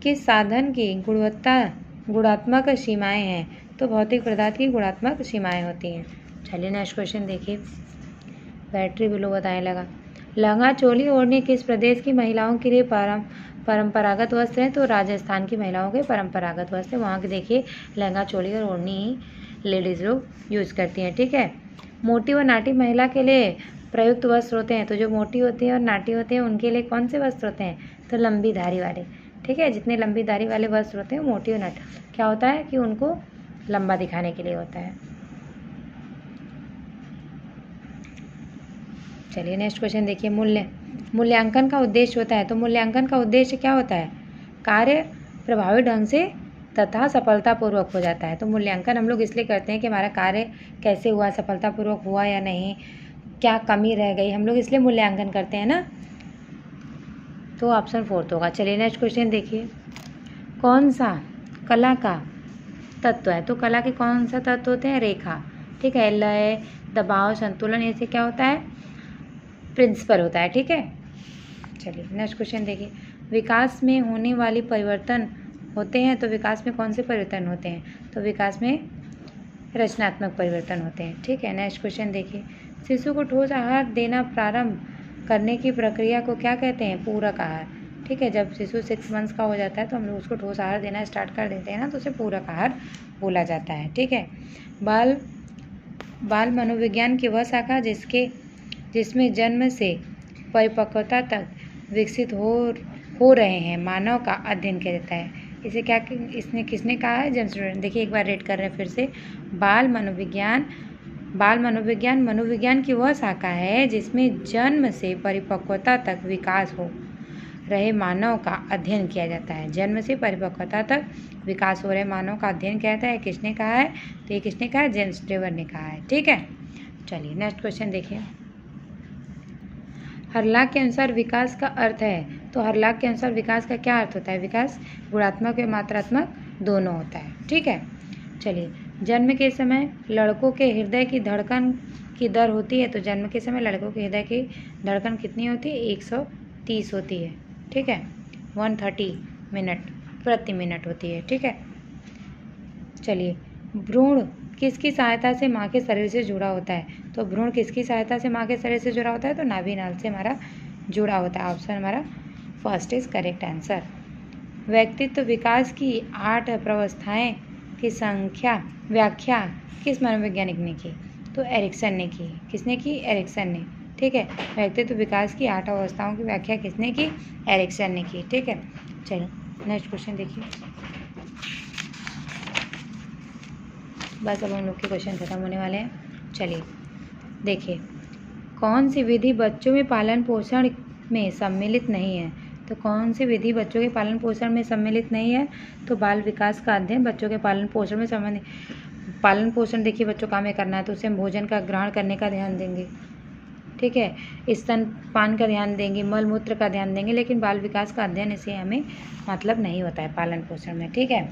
किस साधन की गुणात्मक सीमाएं हैं? तो भौतिक पदार्थ की गुणात्मक सीमाएं होती हैं। चलिए नेक्स्ट क्वेश्चन देखिए, बैटरी बिलो बताने लगा। लहंगा चोली ओढ़नी किस प्रदेश की महिलाओं के लिए परंपरागत वस्त्र है? तो राजस्थान की महिलाओं के परंपरागत वस्त्र, वहाँ के देखिए लहंगा चोली और ओढ़नी ही लेडीज़ लोग यूज़ करती हैं, ठीक है। मोटी व नाटी महिला के लिए प्रयुक्त वस्त्र होते हैं, तो जो मोटी होती है और नाटी होती है उनके लिए कौन से वस्त्र होते हैं? तो लंबी धारी वाले, ठीक है। जितने लंबी धारी वाले वस्त्र होते हैं मोटी और नाटी, क्या होता है कि उनको लंबा दिखाने के लिए होता है। चलिए नेक्स्ट क्वेश्चन देखिए। मूल्यांकन का उद्देश्य होता है, तो मूल्यांकन का उद्देश्य क्या होता है? कार्य प्रभावी ढंग से तथा सफलतापूर्वक हो जाता है। तो मूल्यांकन हम लोग इसलिए करते हैं कि हमारा कार्य कैसे हुआ, सफलतापूर्वक हुआ या नहीं, क्या कमी रह गई, हम लोग इसलिए मूल्यांकन करते हैं ना। तो ऑप्शन 4 होगा। चलिए नेक्स्ट क्वेश्चन देखिए। कौन सा कला का तत्व है? तो कला के कौन सा तत्व होते हैं? रेखा, ठीक है, लय, दबाव, संतुलन, ऐसे क्या होता है? प्रिंसिपल होता है, ठीक है। चलिए नेक्स्ट क्वेश्चन देखिए। विकास में होने वाली परिवर्तन होते हैं, तो विकास में कौन से परिवर्तन होते हैं? तो विकास में रचनात्मक परिवर्तन होते हैं, ठीक है। नेक्स्ट क्वेश्चन देखिए। शिशु को ठोस आहार देना प्रारंभ करने की प्रक्रिया को क्या कहते हैं? पूरक आहार, ठीक है। जब शिशु 6 मंथ्स का हो जाता है तो हम लोग उसको ठोस आहार देना स्टार्ट कर देते हैं ना, तो उसे पूरक आहार बोला जाता है, ठीक है। बाल मनोविज्ञान की वह शाखा जिसमें जन्म से परिपक्वता तक विकसित हो रहे हैं मानव का अध्ययन किया जाता है। इसे क्या इसने किसने कहा है? James student. देखिए एक बार रेड कर रहे हैं फिर से। बाल मनोविज्ञान मनोविज्ञान की वह शाखा है जिसमें जन्म से परिपक्वता तक विकास हो रहे मानव का अध्ययन किया जाता है। जन्म से परिपक्वता तक विकास हो रहे मानव का अध्ययन किया जाता है। किसने कहा है? तो ये किसने कहा है? जेम्स ट्रेवर ने कहा है, ठीक है। चलिए नेक्स्ट क्वेश्चन देखिए। हरलाख के अनुसार विकास का अर्थ है, तो हरलाख के अनुसार विकास का क्या अर्थ होता है? विकास गुणात्मक और मात्रात्मक दोनों होता है, ठीक है। चलिए, जन्म के समय लड़कों के हृदय की धड़कन की दर होती है, तो जन्म के समय लड़कों के हृदय की धड़कन कितनी होती है? 130 होती है, ठीक है। 130 मिनट प्रति मिनट होती है, ठीक है। चलिए, भ्रूण किसकी सहायता से माँ के शरीर से जुड़ा होता है? तो भ्रूण किसकी सहायता से माँ के शरीर से जुड़ा होता है? तो नाभि नाल से हमारा जुड़ा होता है। ऑप्शन हमारा फर्स्ट इज करेक्ट आंसर। व्यक्तित्व विकास की 8 प्रावस्थाएं की व्याख्या किस मनोवैज्ञानिक ने की? तो एरिक्सन ने की। किसने की? एरिक्सन ने, ठीक है। व्यक्तित्व विकास की 8 अवस्थाओं की व्याख्या किसने की? एरिक्सन ने की, ठीक है। चलिए नेक्स्ट क्वेश्चन देखिए। बस अब हम लोग के क्वेश्चन खत्म होने वाले हैं। चलिए देखिए, कौन सी विधि बच्चों में पालन पोषण में सम्मिलित नहीं है? तो कौन सी विधि बच्चों के पालन पोषण में सम्मिलित नहीं है? तो बाल विकास का अध्ययन बच्चों के पालन पोषण में संबंधित। पालन पोषण देखिए बच्चों का हमें करना है, तो उसे हम भोजन का ग्रहण करने का ध्यान देंगे, ठीक है। स्तनपान का ध्यान देंगे, मल मूत्र का ध्यान देंगे, लेकिन बाल विकास का अध्ययन इसे हमें मतलब नहीं होता है पालन पोषण में, ठीक है।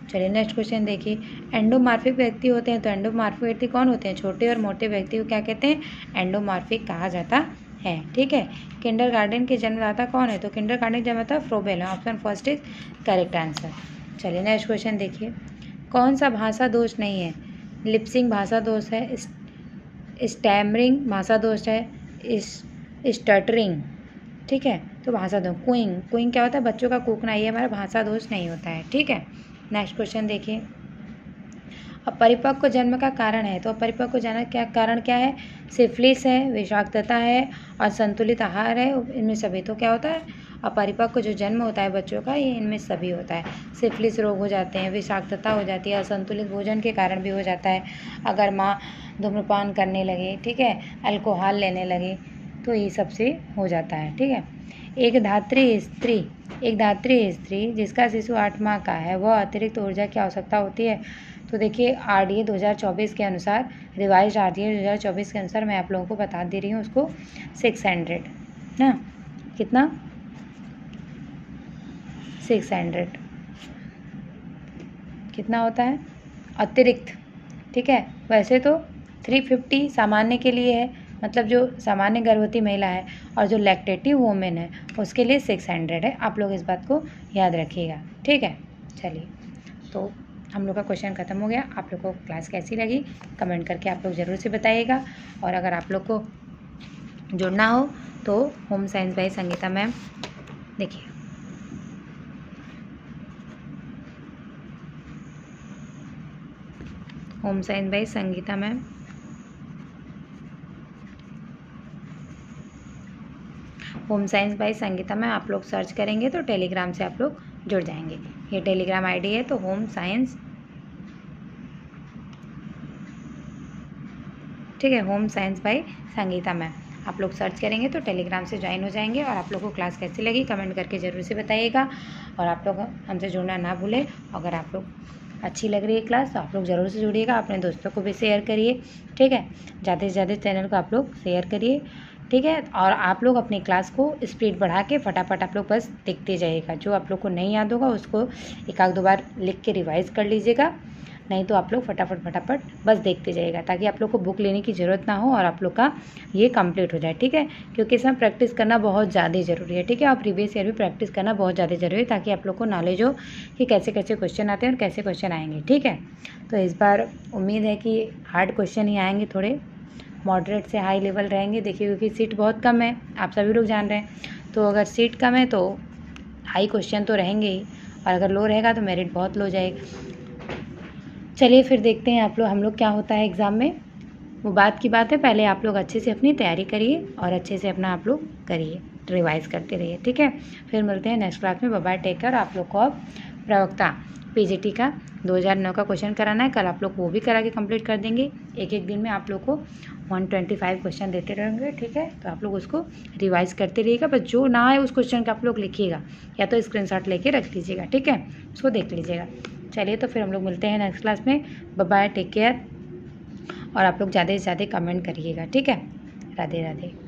चलिए नेक्स्ट क्वेश्चन देखिए। एंडोमार्फिक व्यक्ति होते हैं, तो एंडोमार्फिक व्यक्ति कौन होते हैं? छोटे और मोटे व्यक्ति को क्या कहते हैं? एंडोमार्फिक कहा जाता है, ठीक है। किंडरगार्टन के जन्मदाता कौन है? तो किंडरगार्टन जन्मदाता फ्रोबेल है। Option first is correct answer. चलिए नेक्स्ट क्वेश्चन देखिए। कौन सा भाषा दोष नहीं है? लिपसिंग भाषा दोष है, स्टैमरिंग भाषा दोष है, स्टटरिंग, ठीक है। तो भाषा दोष, कुइंग क्या होता है? बच्चों का कूकना, ये हमारा भाषा दोष नहीं होता है, ठीक है। नेक्स्ट क्वेश्चन देखिए। अपरिपक्व जन्म का कारण है, तो अपरिपक्व जन्म क्या कारण क्या है? सिफिलिस है, विषाक्तता है और संतुलित आहार है, इनमें सभी। तो क्या होता है? अपरिपक्व जो जन्म होता है बच्चों का, ये इनमें सभी होता है। सिफिलिस रोग हो जाते हैं, विषाक्तता हो जाती है, असंतुलित भोजन के कारण भी हो जाता है। अगर माँ धूम्रपान करने लगे, ठीक है, अल्कोहल लेने लगे, तो ये सबसे हो जाता है, ठीक है। एक धात्री स्त्री जिसका शिशु 8 माह का है, वह अतिरिक्त ऊर्जा की आवश्यकता होती है। तो देखिए RDA 2024 के अनुसार, रिवाइज RDA 2024 के अनुसार मैं आप लोगों को बता दे रही हूँ उसको 600 ना, कितना? 600 कितना होता है अतिरिक्त, ठीक है। वैसे तो 350 सामान्य के लिए है, मतलब जो सामान्य गर्भवती महिला है, और जो लैक्टेटिव वुमेन है उसके लिए 600 है। आप लोग इस बात को याद रखिएगा, ठीक है। चलिए, तो हम लोग का क्वेश्चन ख़त्म हो गया। आप लोग को क्लास कैसी लगी कमेंट करके आप लोग ज़रूर से बताइएगा। और अगर आप लोग को जुड़ना हो तो home science by Sangeeta ma'am, देखिए home science by Sangeeta ma'am, home science by Sangeeta में आप लोग सर्च करेंगे तो टेलीग्राम से आप लोग जुड़ जाएंगे। ये टेलीग्राम आईडी है, तो होम साइंस, ठीक है, home science by Sangeeta ma'am. आप लोग सर्च करेंगे तो टेलीग्राम से ज्वाइन हो जाएंगे। और आप लोग को क्लास कैसी लगी कमेंट करके ज़रूर से बताइएगा। और आप लोग हमसे जुड़ना ना भूलें। अगर आप लोग अच्छी लग रही है क्लास तो आप लोग ज़रूर से जुड़िएगा, अपने दोस्तों को भी शेयर करिए, ठीक है। ज़्यादा से ज़्यादा चैनल को आप लोग शेयर करिए, ठीक है। और आप लोग अपनी क्लास को स्पीड बढ़ा के फटाफट आप लोग बस देखते जाइएगा। जो आप लोग को नहीं याद होगा उसको एक आध दो बार लिख के रिवाइज़ कर लीजिएगा, नहीं तो आप लोग फटाफट बस देखते जाइएगा, ताकि आप लोग को बुक लेने की ज़रूरत ना हो और आप लोग का ये कंप्लीट हो जाए, ठीक है। क्योंकि इसमें प्रैक्टिस करना बहुत ज़्यादा ज़रूरी है, ठीक है। और प्रीवियस ईयर भी प्रैक्टिस करना बहुत ज़्यादा ज़रूरी है, ताकि आप लोग को नॉलेज हो कि कैसे कैसे क्वेश्चन आते हैं और कैसे क्वेश्चन आएंगे, ठीक है। तो इस बार उम्मीद है कि हार्ड क्वेश्चन ही आएंगे, थोड़े मॉडरेट से हाई लेवल रहेंगे। देखिए क्योंकि सीट बहुत कम है, आप सभी लोग जान रहे हैं, तो अगर सीट कम है तो हाई क्वेश्चन तो रहेंगे ही, और अगर लो रहेगा तो मेरिट बहुत लो जाएगा। चलिए फिर देखते हैं हम लोग क्या होता है एग्ज़ाम में, वो बात की बात है। पहले आप लोग अच्छे से अपनी तैयारी करिए और अच्छे से अपना आप लोग करिए, रिवाइज़ करते रहिए, ठीक है। फिर मिलते हैं नेक्स्ट क्लास में। Bye bye, take care. आप लोग को अब प्रवक्ता पीजीटी का 2009 का क्वेश्चन कराना है, कल आप लोग वो भी करा के कंप्लीट कर देंगे। एक दिन में आप लोग को 125 क्वेश्चन देते रहेंगे, ठीक है। तो आप लोग उसको रिवाइज़ करते रहिएगा, बस जो ना आए उस क्वेश्चन का आप लोग लिखिएगा, या तो स्क्रीनशॉट लेके रख लीजिएगा, ठीक है, उसको देख लीजिएगा। चलिए तो फिर हम लोग मिलते हैं नेक्स्ट क्लास में। Bye bye, take care. और आप लोग ज़्यादा से ज़्यादा कमेंट करिएगा, ठीक है। राधे राधे।